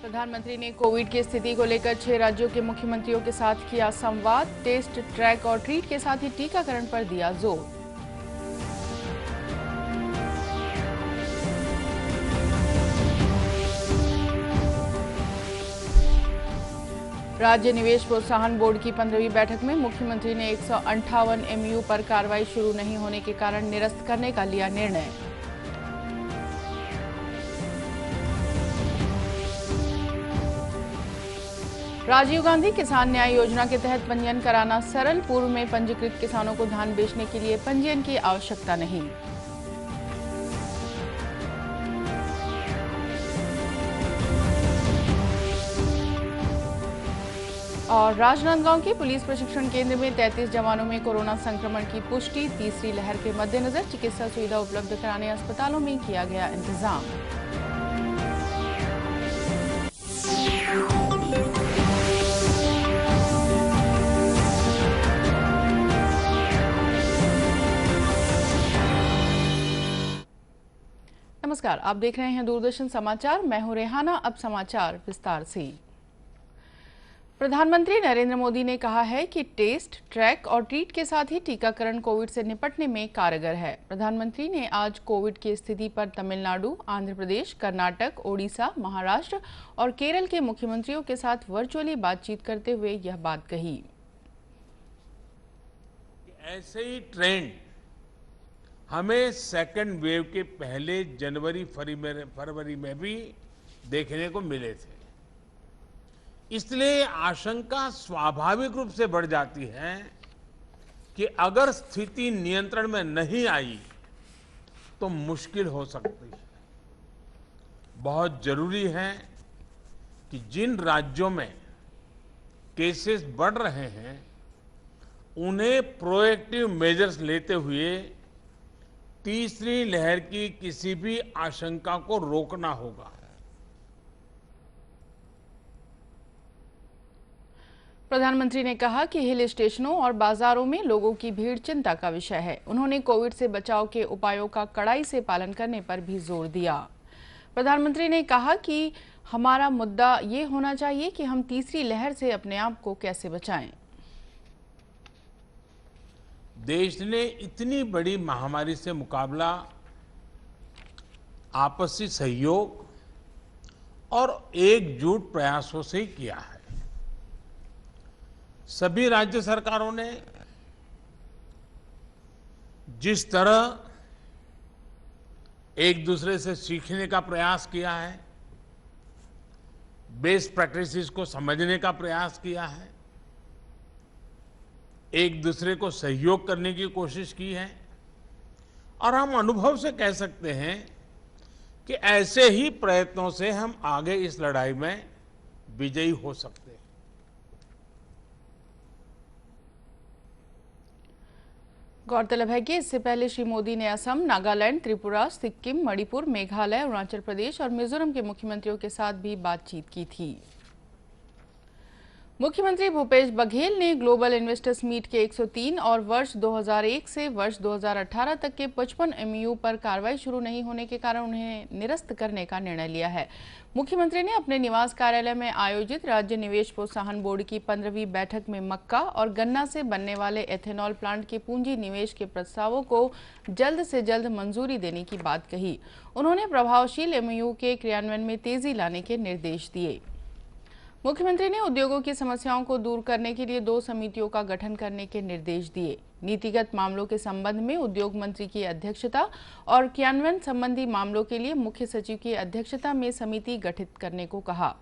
प्रधानमंत्री ने कोविड की स्थिति को लेकर 6 राज्यों के मुख्यमंत्रियों के साथ किया संवाद। टेस्ट, ट्रैक और ट्रीट के साथ ही टीकाकरण पर दिया जोर। राज्य निवेश प्रोत्साहन बोर्ड की 15वीं बैठक में मुख्यमंत्री ने 158 एमयू पर कार्रवाई शुरू नहीं होने के कारण निरस्त करने का लिया निर्णय। राजीव गांधी किसान न्याय योजना के तहत पंजीयन कराना सरल। पूर्व में पंजीकृत किसानों को धान बेचने के लिए पंजीयन की आवश्यकता नहीं। और राजनांदगांव के पुलिस प्रशिक्षण केंद्र में 33 जवानों में कोरोना संक्रमण की पुष्टि। तीसरी लहर के मद्देनजर चिकित्सा सुविधा उपलब्ध कराने अस्पतालों में किया गया इंतजाम। नमस्कार, आप देख रहे हैं दूरदर्शन समाचार। मैं हूं रेहाना। अब समाचार विस्तार से। प्रधानमंत्री नरेंद्र मोदी ने कहा है कि टेस्ट, ट्रैक और ट्रीट के साथ ही टीकाकरण कोविड से निपटने में कारगर है। प्रधानमंत्री ने आज कोविड की स्थिति पर तमिलनाडु, आंध्र प्रदेश, कर्नाटक, ओडिशा, महाराष्ट्र और केरल के मुख्यमंत्रियों के साथ वर्चुअली बातचीत करते हुए यह बात कही। ऐसे ही ट्रेंड हमें सेकेंड वेव के पहले जनवरी फरवरी में भी देखने को मिले थे। इसलिए आशंका स्वाभाविक रूप से बढ़ जाती है कि अगर स्थिति नियंत्रण में नहीं आई तो मुश्किल हो सकती है। बहुत जरूरी है कि जिन राज्यों में केसेस बढ़ रहे हैं उन्हें प्रोएक्टिव मेजर्स लेते हुए तीसरी लहर की किसी भी आशंका को रोकना होगा। प्रधानमंत्री ने कहा कि हिल स्टेशनों और बाजारों में लोगों की भीड़ चिंता का विषय है। उन्होंने कोविड से बचाव के उपायों का कड़ाई से पालन करने पर भी जोर दिया। प्रधानमंत्री ने कहा कि हमारा मुद्दा ये होना चाहिए कि हम तीसरी लहर से अपने आप को कैसे बचाएं। देश ने इतनी बड़ी महामारी से मुकाबला आपसी सहयोग और एकजुट प्रयासों से ही किया है। सभी राज्य सरकारों ने जिस तरह एक दूसरे से सीखने का प्रयास किया है, बेस्ट प्रैक्टिसेस को समझने का प्रयास किया है, एक दूसरे को सहयोग करने की कोशिश की है और हम अनुभव से कह सकते हैं कि ऐसे ही प्रयत्नों से हम आगे इस लड़ाई में विजयी हो सकते हैं। गौरतलब है कि इससे पहले श्री मोदी ने असम, नागालैंड, त्रिपुरा, सिक्किम, मणिपुर, मेघालय, अरुणाचल प्रदेश और मिजोरम के मुख्यमंत्रियों के साथ भी बातचीत की थी। मुख्यमंत्री भूपेश बघेल ने ग्लोबल इन्वेस्टर्स मीट के 103 और वर्ष 2001 से वर्ष 2018 तक के 55 एमयू पर कार्रवाई शुरू नहीं होने के कारण उन्हें निरस्त करने का निर्णय लिया है। मुख्यमंत्री ने अपने निवास कार्यालय में आयोजित राज्य निवेश प्रोत्साहन बोर्ड की 15वीं बैठक में मक्का और गन्ना से बनने वाले एथेनॉल प्लांट के पूंजी निवेश के प्रस्तावों को जल्द से जल्द मंजूरी देने की बात कही। उन्होंने प्रभावशील एमयू के क्रियान्वयन में तेजी लाने के निर्देश दिए। मुख्यमंत्री ने उद्योगों की समस्याओं को दूर करने के लिए 2 समितियों का गठन करने के निर्देश दिए। नीतिगत मामलों के संबंध में उद्योग मंत्री की अध्यक्षता और क्रियान्वयन संबंधी मामलों के लिए मुख्य सचिव की अध्यक्षता में समिति गठित करने को कहा।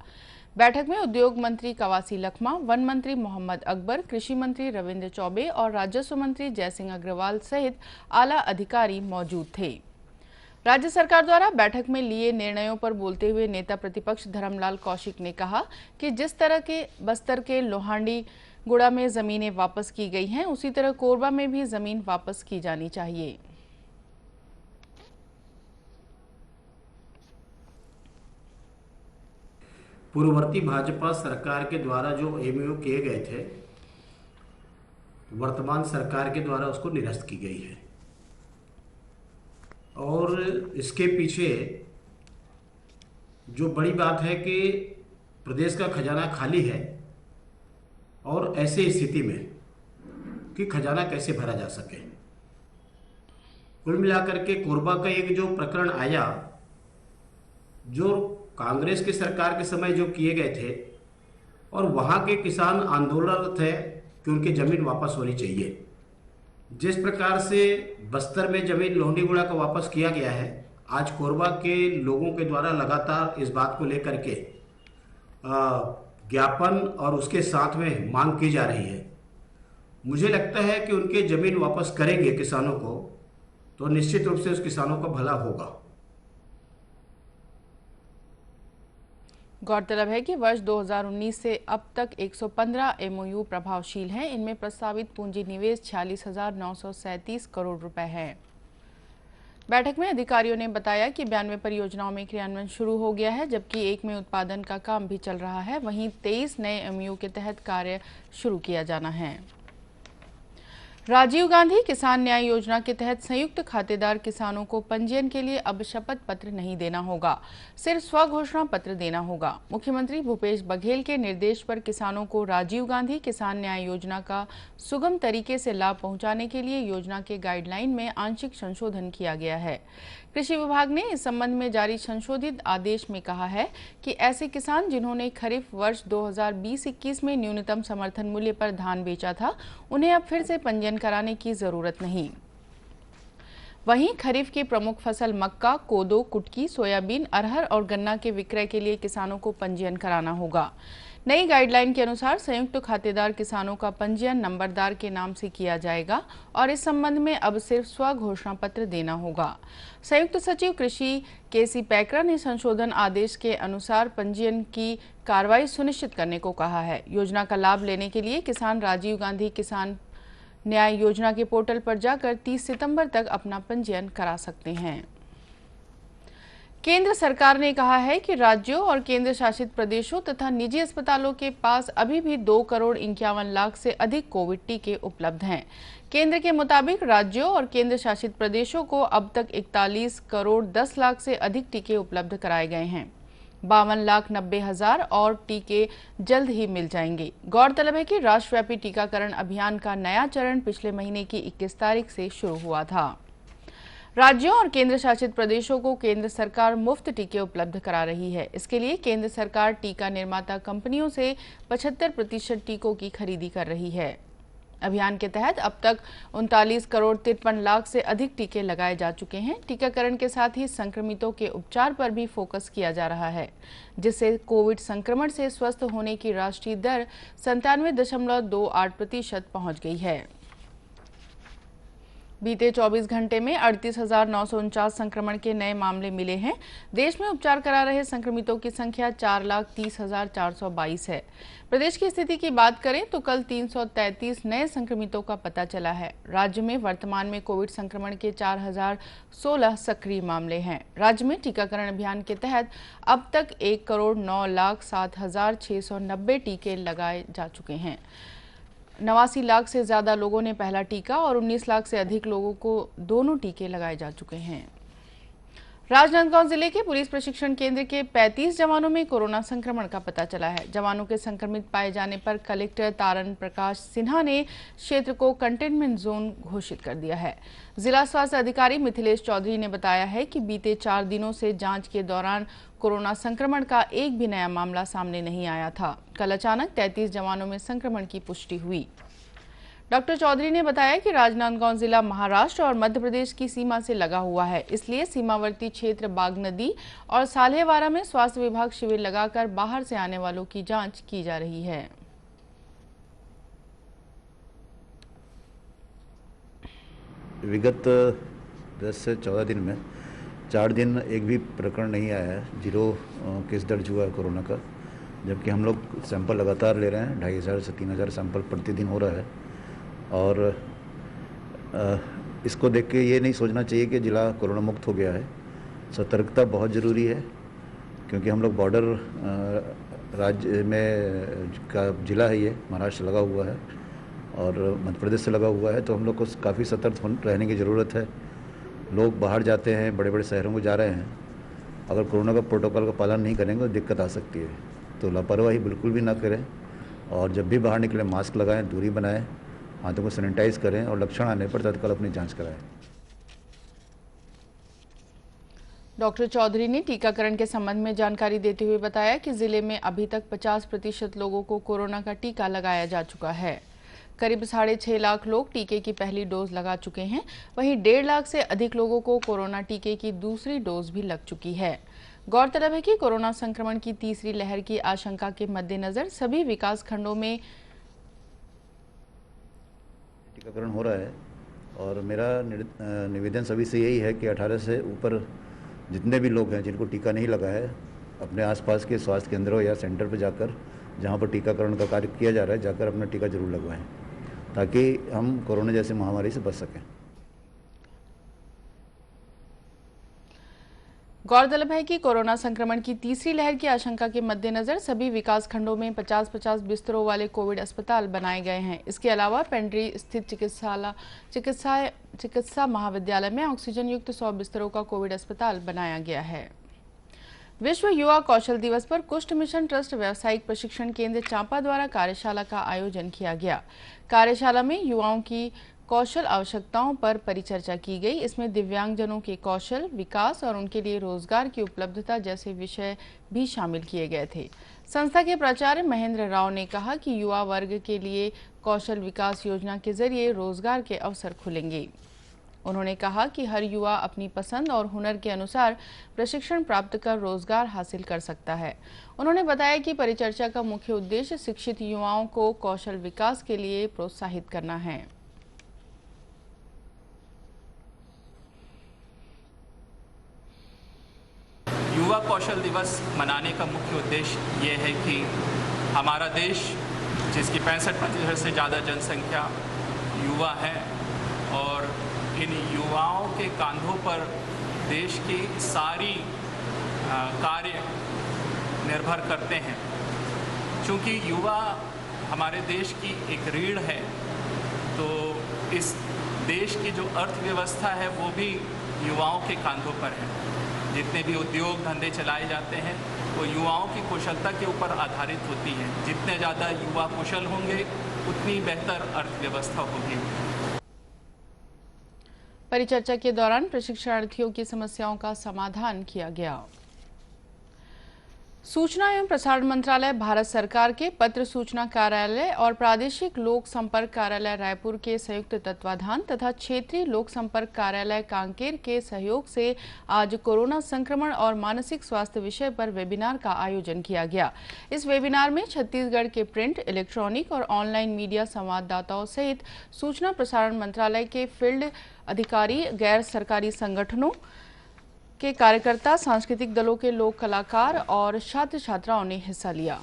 बैठक में उद्योग मंत्री कवासी लखमा, वन मंत्री मोहम्मद अकबर, कृषि मंत्री रविंद्र चौबे और राजस्व मंत्री जयसिंह अग्रवाल सहित आला अधिकारी मौजूद थे। राज्य सरकार द्वारा बैठक में लिए निर्णयों पर बोलते हुए नेता प्रतिपक्ष धर्मलाल कौशिक ने कहा कि जिस तरह के बस्तर के लोहांडी गुड़ा में जमीनें वापस की गई हैं, उसी तरह कोरबा में भी जमीन वापस की जानी चाहिए। पूर्ववर्ती भाजपा सरकार के द्वारा जो एमओयू किए गए थे, वर्तमान सरकार के द्वारा उसको निरस्त की गई है और इसके पीछे जो बड़ी बात है कि प्रदेश का खजाना खाली है और ऐसी स्थिति में कि खजाना कैसे भरा जा सके। कुल मिलाकर के कोरबा का एक जो प्रकरण आया, जो कांग्रेस की सरकार के समय जो किए गए थे, और वहाँ के किसान आंदोलन थे कि उनकी ज़मीन वापस होनी चाहिए। जिस प्रकार से बस्तर में ज़मीन लोहंडीगुड़ा का वापस किया गया है, आज कोरबा के लोगों के द्वारा लगातार इस बात को लेकर के ज्ञापन और उसके साथ में मांग की जा रही है। मुझे लगता है कि उनके ज़मीन वापस करेंगे किसानों को, तो निश्चित रूप से उस किसानों का भला होगा। गौरतलब है कि वर्ष 2019 से अब तक 115 एमओयू प्रभावशील हैं। इनमें प्रस्तावित पूंजी निवेश 46,937 करोड़ रुपए है। बैठक में अधिकारियों ने बताया कि 92 परियोजनाओं में क्रियान्वयन शुरू हो गया है, जबकि एक में उत्पादन का काम भी चल रहा है। वहीं 23 नए एमओयू के तहत कार्य शुरू किया जाना है। राजीव गांधी किसान न्याय योजना के तहत संयुक्त खातेदार किसानों को पंजीयन के लिए अब शपथ पत्र नहीं देना होगा, सिर्फ स्वघोषणा पत्र देना होगा। मुख्यमंत्री भूपेश बघेल के निर्देश पर किसानों को राजीव गांधी किसान न्याय योजना का सुगम तरीके से लाभ पहुंचाने के लिए योजना के गाइडलाइन में आंशिक संशोधन किया गया है। कृषि विभाग ने इस संबंध में जारी संशोधित आदेश में कहा है कि ऐसे किसान जिन्होंने खरीफ वर्ष 2020-21 में न्यूनतम समर्थन मूल्य पर धान बेचा था, उन्हें अब फिर से पंजीयन कराने की जरूरत नहीं। वहीं खरीफ की प्रमुख फसल मक्का, कोदो, कुटकी, सोयाबीन, अरहर और गन्ना के विक्रय के लिए किसानों को पंजीयन कराना होगा। नई गाइडलाइन के अनुसार संयुक्त खातेदार किसानों का पंजीयन नंबरदार के नाम से किया जाएगा और इस संबंध में अब सिर्फ स्वघोषणा पत्र देना होगा। संयुक्त सचिव कृषि केसी पैकरा ने संशोधन आदेश के अनुसार पंजीयन की कार्रवाई सुनिश्चित करने को कहा है। योजना का लाभ लेने के लिए किसान राजीव गांधी किसान न्याय योजना के पोर्टल पर जाकर 30 सितंबर तक अपना पंजीयन करा सकते हैं। केंद्र सरकार ने कहा है कि राज्यों और केंद्र शासित प्रदेशों तथा निजी अस्पतालों के पास अभी भी 2,51,00,000 से अधिक कोविड टीके उपलब्ध हैं। केंद्र के मुताबिक राज्यों और केंद्र शासित प्रदेशों को अब तक 41,10,00,000 से अधिक टीके उपलब्ध कराए गए हैं। 52,90,000 और टीके जल्द ही मिल जाएंगे। गौरतलब है कि राष्ट्रव्यापी टीकाकरण अभियान का नया चरण पिछले महीने की 21 तारीख से शुरू हुआ था। राज्यों और केंद्र शासित प्रदेशों को केंद्र सरकार मुफ्त टीके उपलब्ध करा रही है। इसके लिए केंद्र सरकार टीका निर्माता कंपनियों से 75% टीकों की खरीदी कर रही है। अभियान के तहत अब तक 39,53,00,000 से अधिक टीके लगाए जा चुके हैं। टीकाकरण के साथ ही संक्रमितों के उपचार पर भी फोकस किया जा रहा है, जिससे कोविड संक्रमण से स्वस्थ होने की राष्ट्रीय दर 97.28% पहुंच गई है। बीते 24 घंटे में 38,949 संक्रमण के नए मामले मिले हैं। देश में उपचार करा रहे संक्रमितों की संख्या 4,30,422 है। प्रदेश की स्थिति की बात करें तो कल 333 नए संक्रमितों का पता चला है। राज्य में वर्तमान में कोविड संक्रमण के 4,016 सक्रिय मामले हैं। राज्य में टीकाकरण अभियान के तहत अब तक 1,09,07,690 टीके लगाए जा चुके हैं। 89 लाख से ज्यादा लोगों ने पहला टीका और 19 लाख से अधिक लोगों को दोनों टीके लगाए जा चुके हैं। राजनांदगांव जिले के पुलिस प्रशिक्षण केंद्र के 35 जवानों में कोरोना संक्रमण का पता चला है। जवानों के संक्रमित पाए जाने पर कलेक्टर तारन प्रकाश सिन्हा ने क्षेत्र को कंटेनमेंट जोन घोषित कर दिया है। जिला स्वास्थ्य अधिकारी मिथिलेश चौधरी ने बताया है कि बीते 4 दिनों से जांच के दौरान कोरोना संक्रमण का एक भी नया मामला सामने नहीं आया था। कल अचानक 33 जवानों में संक्रमण की पुष्टि हुई। डॉक्टर चौधरी ने बताया कि राजनांदगांव जिला महाराष्ट्र और मध्य प्रदेश की सीमा से लगा हुआ है, इसलिए सीमावर्ती क्षेत्र बागनदी और साल्हेवारा में स्वास्थ्य विभाग शिविर लगाकर बाहर से आने वालों की जांच की जा रही है। विगत 10 से 14 दिन में 4 दिन एक भी प्रकरण नहीं आया है। 0 केस दर्ज हुआ है कोरोना का, जबकि हम लोग सैंपल लगातार ले रहे हैं। 2,500 से 3,000 सैंपल प्रतिदिन हो रहा है। और इसको देख के ये नहीं सोचना चाहिए कि जिला कोरोना मुक्त हो गया है। सतर्कता बहुत ज़रूरी है, क्योंकि हम लोग बॉर्डर राज्य में का जिला है, ये महाराष्ट्र लगा हुआ है और मध्य प्रदेश से लगा हुआ है, तो हम लोग को काफ़ी सतर्क रहने की ज़रूरत है। लोग बाहर जाते हैं, बड़े बड़े शहरों को जा रहे हैं, अगर कोरोना का प्रोटोकॉल का पालन नहीं करेंगे तो दिक्कत आ सकती है। तो लापरवाही बिल्कुल भी ना करें और जब भी बाहर निकलें मास्क लगाएं, दूरी बनाएं, हाथों को सैनिटाइज करें और लक्षण आने पर तत्काल अपनी जांच कराएं। डॉक्टर चौधरी ने टीकाकरण के संबंध में जानकारी देते हुए बताया कि जिले में अभी तक 50% लोगों को कोरोना का टीका लगाया जा चुका है। करीब 6.5 लाख लोग टीके की पहली डोज लगा चुके हैं। वहीं 1.5 लाख से अधिक लोगों को कोरोना टीके की दूसरी डोज भी लग चुकी है। गौरतलब है कि कोरोना संक्रमण की तीसरी लहर की आशंका के मद्देनजर सभी विकास खंडों में टीकाकरण हो रहा है और मेरा निवेदन सभी से यही है कि 18 से ऊपर जितने भी लोग हैं जिनको टीका नहीं लगा है, अपने आसपास के स्वास्थ्य केंद्रों या सेंटर पर जाकर, जहां पर टीकाकरण का कार्य किया जा रहा है, जाकर अपना टीका जरूर लगवाएं ताकि हम कोरोना जैसी महामारी से बच सकें। गौरतलब है कि कोरोना संक्रमण की तीसरी लहर की आशंका के मद्देनजर सभी विकास खंडों में 50-50 बिस्तरों वाले कोविड अस्पताल बनाए गए हैं। इसके अलावा पेंड्री स्थित चिकित्सा महाविद्यालय में ऑक्सीजन युक्त 100 बिस्तरों का कोविड अस्पताल बनाया गया है। विश्व युवा कौशल दिवस पर कुष्ठ मिशन ट्रस्ट व्यावसायिक प्रशिक्षण केंद्र चांपा द्वारा कार्यशाला का आयोजन किया गया। कार्यशाला में युवाओं की कौशल आवश्यकताओं पर परिचर्चा की गई। इसमें दिव्यांगजनों के कौशल विकास और उनके लिए रोजगार की उपलब्धता जैसे विषय भी शामिल किए गए थे। संस्था के प्राचार्य महेंद्र राव ने कहा कि युवा वर्ग के लिए कौशल विकास योजना के जरिए रोजगार के अवसर खुलेंगे। उन्होंने कहा कि हर युवा अपनी पसंद और हुनर के अनुसार प्रशिक्षण प्राप्त कर रोजगार हासिल कर सकता है। उन्होंने बताया कि परिचर्चा का मुख्य उद्देश्य शिक्षित युवाओं को कौशल विकास के लिए प्रोत्साहित करना है। युवा कौशल दिवस मनाने का मुख्य उद्देश्य ये है कि हमारा देश, जिसकी 65% से ज़्यादा जनसंख्या युवा है और इन युवाओं के कांधों पर देश की सारी कार्य निर्भर करते हैं। चूँकि युवा हमारे देश की एक रीढ़ है, तो इस देश की जो अर्थव्यवस्था है वो भी युवाओं के कांधों पर है। जितने भी उद्योग धंधे चलाए जाते हैं वो युवाओं की कुशलता के ऊपर आधारित होती है। जितने ज़्यादा युवा कुशल होंगे उतनी बेहतर अर्थव्यवस्था होगी। परिचर्चा के दौरान प्रशिक्षणार्थियों की समस्याओं का समाधान किया गया। सूचना एवं प्रसारण मंत्रालय भारत सरकार के पत्र सूचना कार्यालय और प्रादेशिक लोक संपर्क कार्यालय रायपुर के संयुक्त तत्वाधान तथा क्षेत्रीय लोक संपर्क कार्यालय कांकेर के सहयोग से आज कोरोना संक्रमण और मानसिक स्वास्थ्य विषय पर वेबिनार का आयोजन किया गया। इस वेबिनार में छत्तीसगढ़ के प्रिंट, इलेक्ट्रॉनिक और ऑनलाइन मीडिया संवाददाताओं सहित सूचना प्रसारण मंत्रालय के फील्ड अधिकारी, गैर सरकारी संगठनों के कार्यकर्ता, सांस्कृतिक दलों के लोक कलाकार और छात्र छात्राओं ने हिस्सा लिया।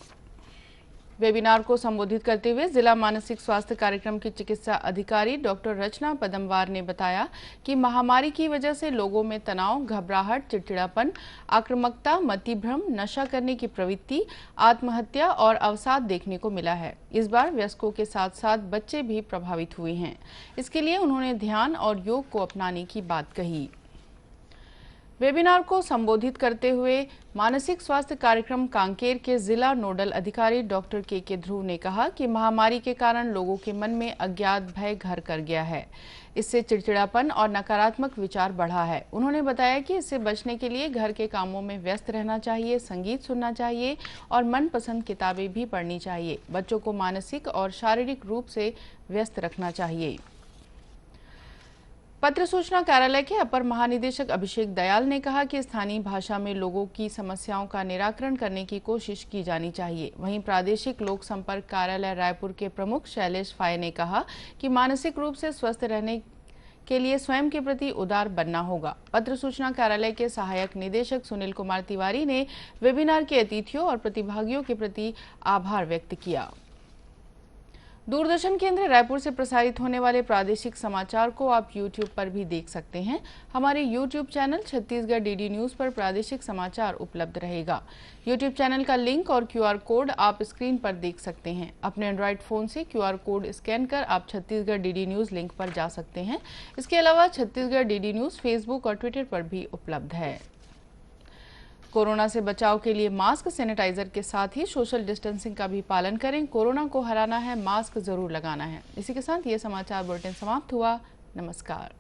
वेबिनार को संबोधित करते हुए जिला मानसिक स्वास्थ्य कार्यक्रम की चिकित्सा अधिकारी डॉक्टर रचना पदमवार ने बताया कि महामारी की वजह से लोगों में तनाव, घबराहट, चिड़चिड़ापन, आक्रामकता, मतिभ्रम, नशा करने की प्रवृत्ति, आत्महत्या और अवसाद देखने को मिला है। इस बार वयस्कों के साथ साथ बच्चे भी प्रभावित हुए हैं। इसके लिए उन्होंने ध्यान और योग को अपनाने की बात कही। वेबिनार को संबोधित करते हुए मानसिक स्वास्थ्य कार्यक्रम कांकेर के जिला नोडल अधिकारी डॉक्टर के ध्रुव ने कहा कि महामारी के कारण लोगों के मन में अज्ञात भय घर कर गया है। इससे चिड़चिड़ापन और नकारात्मक विचार बढ़ा है। उन्होंने बताया कि इससे बचने के लिए घर के कामों में व्यस्त रहना चाहिए, संगीत सुनना चाहिए और मनपसंद किताबें भी पढ़नी चाहिए। बच्चों को मानसिक और शारीरिक रूप से व्यस्त रखना चाहिए। पत्र सूचना कार्यालय के अपर महानिदेशक अभिषेक दयाल ने कहा कि स्थानीय भाषा में लोगों की समस्याओं का निराकरण करने की कोशिश की जानी चाहिए। वहीं प्रादेशिक लोक संपर्क कार्यालय रायपुर के प्रमुख शैलेश फाये ने कहा कि मानसिक रूप से स्वस्थ रहने के लिए स्वयं के प्रति उदार बनना होगा। पत्र सूचना कार्यालय के सहायक निदेशक सुनील कुमार तिवारी ने वेबिनार के अतिथियों और प्रतिभागियों के प्रति आभार व्यक्त किया। दूरदर्शन केंद्र रायपुर से प्रसारित होने वाले प्रादेशिक समाचार को आप YouTube पर भी देख सकते हैं। हमारे YouTube channel Chhattisgarh DD news पर प्रादेशिक समाचार उपलब्ध रहेगा। YouTube चैनल का लिंक और QR कोड आप स्क्रीन पर देख सकते हैं। अपने एंड्रॉयड फ़ोन से QR कोड स्कैन कर आप छत्तीसगढ़ DD न्यूज़ लिंक पर जा सकते हैं। इसके अलावा छत्तीसगढ़ DD न्यूज़ फेसबुक और ट्विटर पर भी उपलब्ध है। कोरोना से बचाव के लिए मास्क, सैनिटाइजर के साथ ही सोशल डिस्टेंसिंग का भी पालन करें। कोरोना को हराना है, मास्क जरूर लगाना है। इसी के साथ ये समाचार बुलेटिन समाप्त हुआ। नमस्कार।